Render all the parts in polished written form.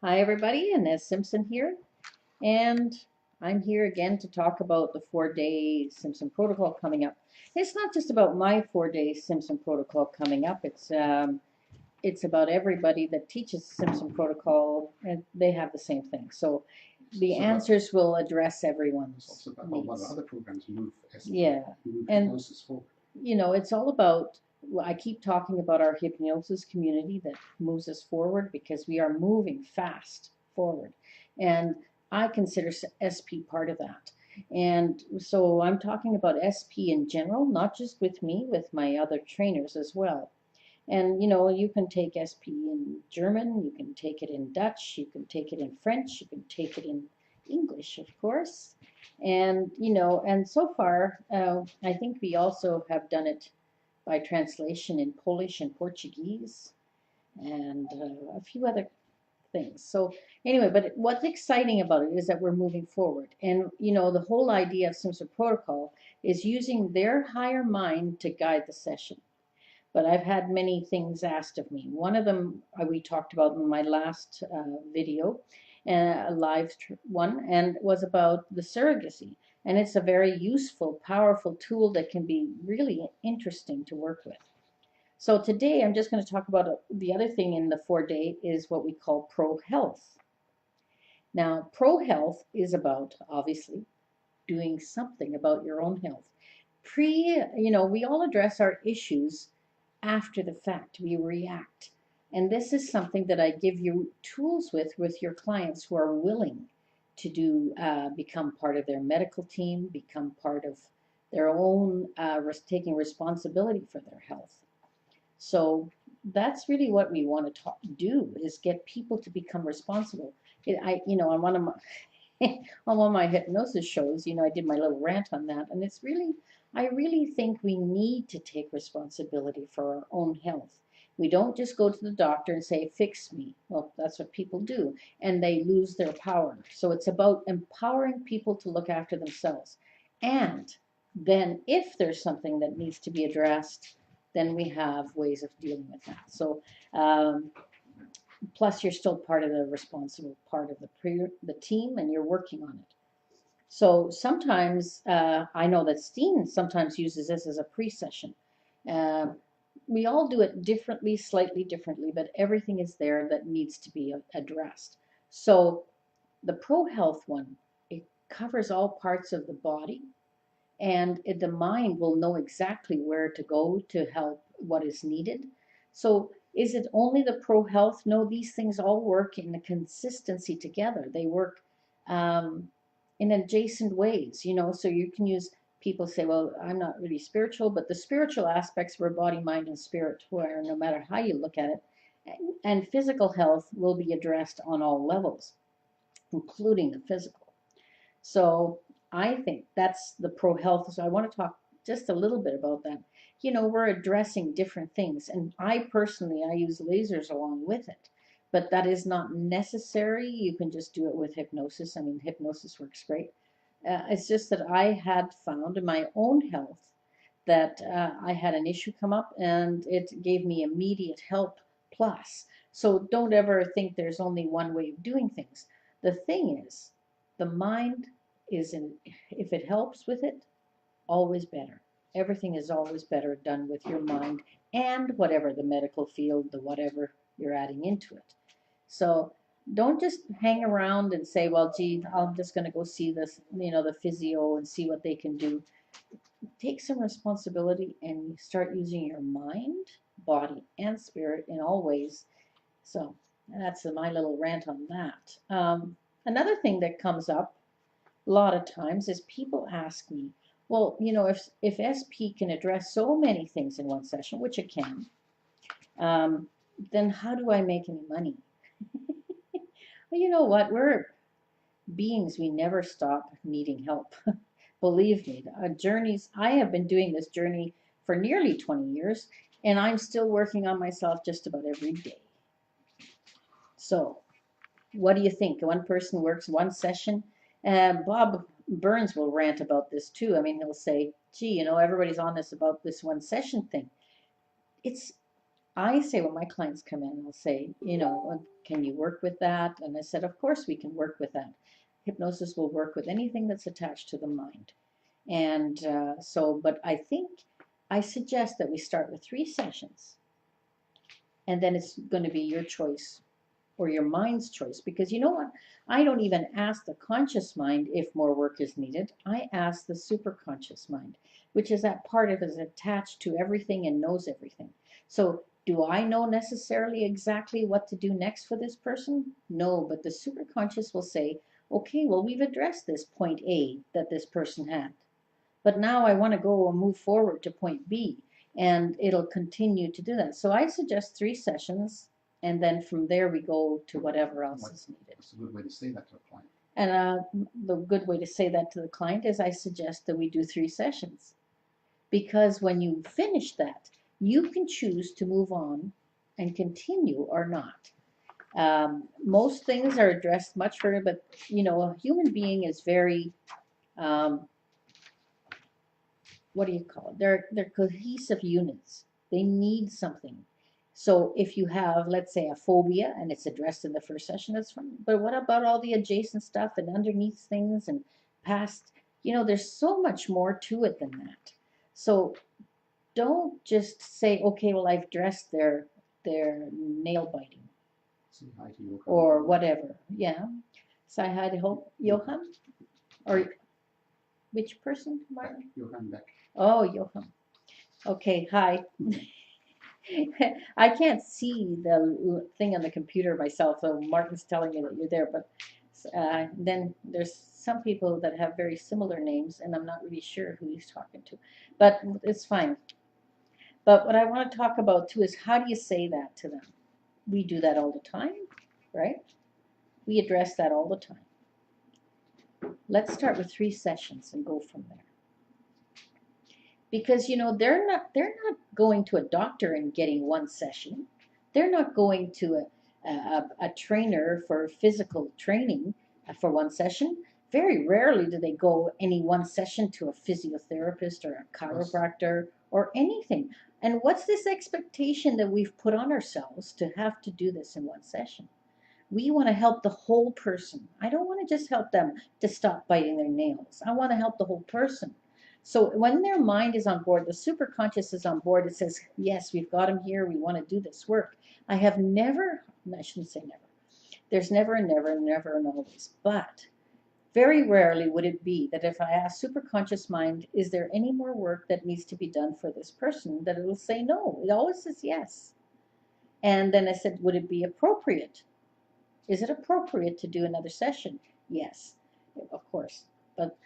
Hi, everybody, and it's Simpson here, and I'm here again to talk about the 4-day Simpson protocol coming up. It's not just about my 4-day Simpson protocol coming up. It's about everybody that teaches Simpson protocol, and they have the same thing. So the answers will address everyone's also about how needs. other programs move Yeah, move and hypnosis forward. it's all about, well, I keep talking about our hypnosis community that moves us forward because we are moving fast forward. And I consider SP part of that. And so I'm talking about SP in general, not just with me, with my other trainers as well. And you can take SP in German, you can take it in Dutch, you can take it in French, you can take it in English, of course. And and so far, I think we also have done it by translation in Polish and Portuguese and a few other things. So anyway, but what's exciting about it is that we're moving forward. And the whole idea of Simpson Protocol is using their higher mind to guide the session. But I've had many things asked of me. One of them we talked about in my last video, a live one, and was about the surrogacy. And it's a very useful, powerful tool that can be really interesting to work with. So today I'm just going to talk about the other thing in the 4-day is what we call pro health. Now, pro health is about, obviously, doing something about your own health. We all address our issues after the fact. We react. And this is something that I give you tools with your clients who are willing to become part of their medical team, become part of their own, taking responsibility for their health. So that's really what we want to do is get people to become responsible. On one of my on one of my hypnosis shows, I did my little rant on that, and I really think we need to take responsibility for our own health. We don't just go to the doctor and say, fix me. Well, that's what people do, and they lose their power. So it's about empowering people to look after themselves. And then if there's something that needs to be addressed, then we have ways of dealing with that. So um, plus you're still part of the responsible part of the team, and you're working on it. So sometimes I know that Steen sometimes uses this as a pre-session. Uh, we all do it differently, slightly differently, but everything is there that needs to be addressed. So the Pro Health one, it covers all parts of the body, and the mind will know exactly where to go to help what is needed. So is it only the pro health? No, these things all work in a consistency together. They work um, in adjacent ways, so you can use, people say, well, I'm not really spiritual, but the spiritual aspects were body, mind, and spirit, where no matter how you look at it, and physical health will be addressed on all levels, including the physical. So I think that's the pro health. So I want to talk just a little bit about that. We're addressing different things, and I personally I use lasers along with it, but that is not necessary. You can just do it with hypnosis. I mean, hypnosis works great. It's just that I had found in my own health that I had an issue come up, and it gave me immediate help plus. So don't ever think there's only one way of doing things. The thing is, the mind is in, if it helps with it, always better. Everything is always better done with your mind and whatever the medical field, the whatever you're adding into it. So don't just hang around and say, well, gee, I'm just going to go see this, the physio and see what they can do. Take some responsibility and start using your mind, body, and spirit in all ways. So that's my little rant on that. Another thing that comes up a lot of times is people ask me, well, if SP can address so many things in one session, which it can, um, then how do I make any money? Well, you know what? We're beings, we never stop needing help. Believe me, journeys, I have been doing this journey for nearly 20 years, and I'm still working on myself just about every day. So, what do you think? One person works one session. Bob Burns will rant about this too. I mean, he'll say, gee, everybody's on this about this one session thing. It's I say when my clients come in, they'll say, can you work with that? And I said, of course we can work with that. Hypnosis will work with anything that's attached to the mind. And but I think I suggest that we start with 3 sessions, and then it's going to be your choice or your mind's choice. Because you know what? I don't even ask the conscious mind if more work is needed. I ask the superconscious mind, which is that part of it is attached to everything and knows everything. So do I know necessarily exactly what to do next for this person? No, but the superconscious will say, okay, well, we've addressed this point A that this person had. But now I want to go and move forward to point B, and it'll continue to do that. So I suggest 3 sessions, and then from there we go to whatever else is needed. That's a good way to say that to a client. And the good way to say that to the client is I suggest that we do 3 sessions. Because when you finish that, you can choose to move on and continue or not. Most things are addressed much further, but a human being is very what do you call it? They're cohesive units. They need something. So if you have, let's say, a phobia and it's addressed in the first session, that's fine. But what about all the adjacent stuff and underneath things and past? There's so much more to it than that. So don't just say, okay, well, I've addressed their nail biting or whatever. Yeah. Say hi to Johan, or which person, Martin? Johan Beck. Oh, Johan. Okay, hi. I can't see the thing on the computer myself, so Martin's telling me that you're there. But then there's some people that have very similar names, and I'm not really sure who he's talking to. But it's fine. But what I want to talk about too is how do you say that to them? We do that all the time, right? We address that all the time. Let's start with 3 sessions and go from there. Because they're not going to a doctor and getting 1 session. They're not going to a trainer for physical training for 1 session. Very rarely do they go any 1 session to a physiotherapist or a chiropractor or anything. And what's this expectation that we've put on ourselves to have to do this in 1 session? We want to help the whole person. I don't want to just help them to stop biting their nails. I want to help the whole person. So when their mind is on board, the superconscious is on board, it says, yes, we've got him here. We want to do this work. I shouldn't say never. There's never and never and never and always. But very rarely would it be that if I ask superconscious mind, is there any more work that needs to be done for this person, that it will say no. It always says yes. And then I said, would it be appropriate? Is it appropriate to do another session? Yes, of course. But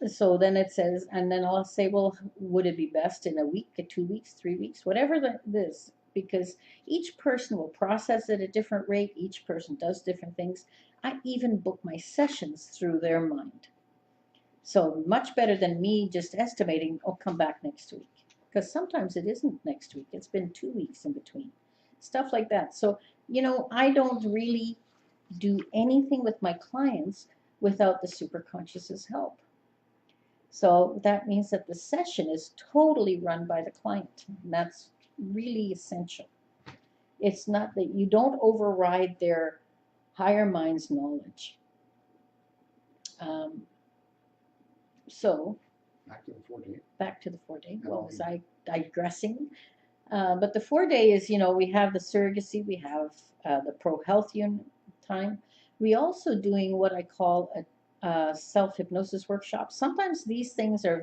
so then it says, and then I'll say, well, would it be best in a week, 2 weeks, 3 weeks, whatever it is, because each person will process at a different rate. Each person does different things. I even book my sessions through their mind. So much better than me just estimating, oh, come back next week. Because sometimes it isn't next week. It's been 2 weeks in between. Stuff like that. So, I don't really do anything with my clients without the superconscious's help. So that means that the session is totally run by the client. And that's really essential. It's not that you don't override their higher mind's knowledge. So back to the 4-day. Well, was I digressing? But the 4-day is, we have the surrogacy, we have the pro-health unit time. We also doing what I call a self-hypnosis workshop. Sometimes these things are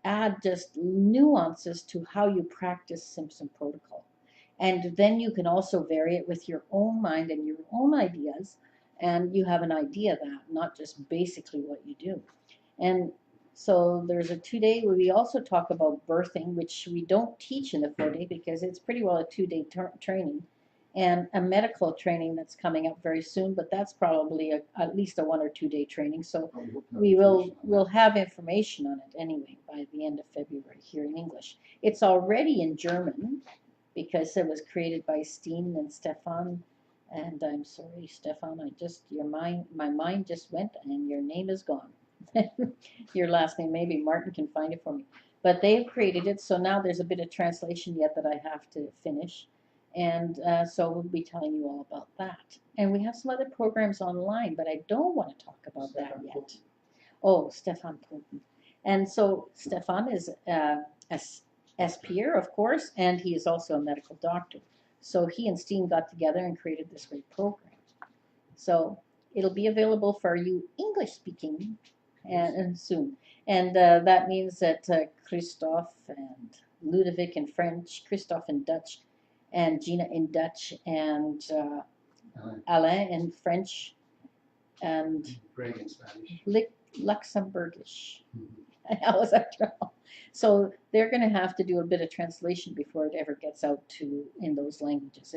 add just nuances to how you practice Simpson protocol. And then you can also vary it with your own mind and your own ideas. And you have an idea of that, not just basically what you do. And so there's a 2-day where we also talk about birthing, which we don't teach in the 4-day because it's pretty well a 2-day training, and a medical training that's coming up very soon, but that's probably at least a 1 or 2-day training. So we'll have information on it anyway by the end of February here in English. It's already in German because it was created by Steen and Stefan. And I'm sorry, Stefan, my mind just went and your name is gone. Your last name, maybe Martin can find it for me. But they've created it, so now there's a bit of translation yet that I have to finish. And so we'll be telling you all about that. And we have some other programs online, but I don't want to talk about that yet. Oh, Stefan Putin. And so Stefan is SPer, of course, and he is also a medical doctor. So he and Steen got together and created this great program. So it'll be available for you English speaking and soon. And that means that Christophe and Ludovic in French, Christophe in Dutch, and Gina in Dutch, and Alain in French, and Greg in Spanish. Luxembourgish. How was that trouble? So they're going to have to do a bit of translation before it ever gets out to in those languages.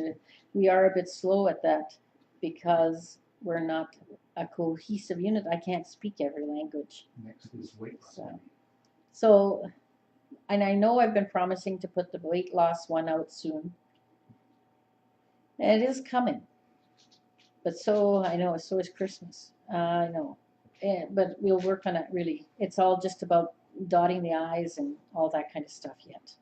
We are a bit slow at that because we're not a cohesive unit. I can't speak every language. Next is weight loss. So, and I know I've been promising to put the weight loss one out soon. And it is coming. But so, I know, so is Christmas. I know. Yeah, but we'll work on it really. It's all just about dotting the I's and all that kind of stuff yet.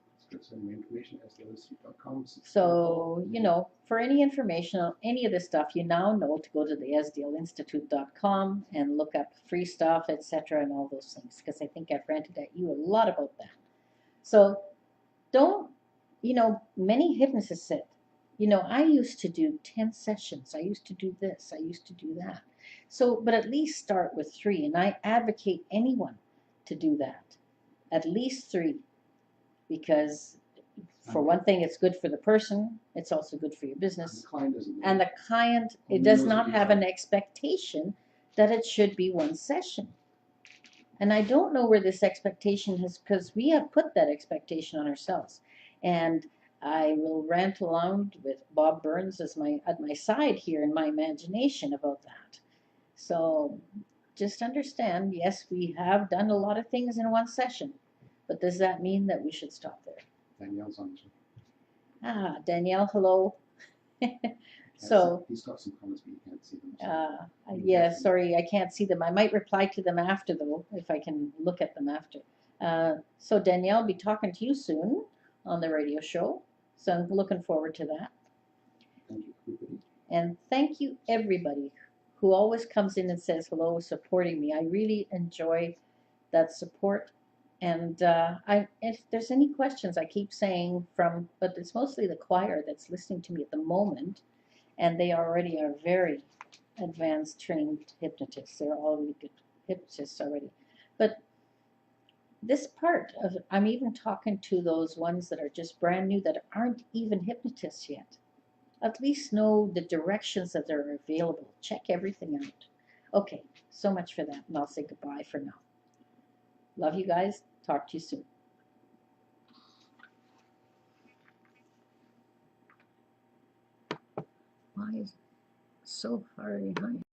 Send me information at sdlstreet.com. So, you know, for any information on any of this stuff, you now know to go to the sdlinstitute.com and look up free stuff, etc., and all those things, because I think I've ranted at you a lot about that. So don't, you know, many hypnotists said, you know, I used to do 10 sessions. I used to do this. I used to do that. So, but at least start with 3. And I advocate anyone to do that. At least 3. Because for one thing, it's good for the person. It's also good for your business. And the client, it does not have an expectation that it should be 1 session. And I don't know where this expectation has, because we have put that expectation on ourselves. And I will rant along with Bob Burns as at my side here in my imagination about that. So just understand, yes, we have done a lot of things in 1 session, but does that mean that we should stop there? Danielle's on too. Ah, Danielle, hello. So he's got some comments, but you can't see them. So yeah, sorry, I can't see them. I might reply to them after, though, if I can look at them after. So Danielle will be talking to you soon on the radio show. So I'm looking forward to that. Thank you, everybody. And thank you, everybody, who always comes in and says hello, supporting me. I really enjoy that support. And if there's any questions, I keep saying but it's mostly the choir that's listening to me at the moment, and they already are very advanced trained hypnotists. They're already good hypnotists already. But this part of, I'm even talking to those ones that are just brand new that aren't even hypnotists yet. At least know the directions that are available. Check everything out. Okay, so much for that, and I'll say goodbye for now. Love you guys. Talk to you soon. Why is it so far behind?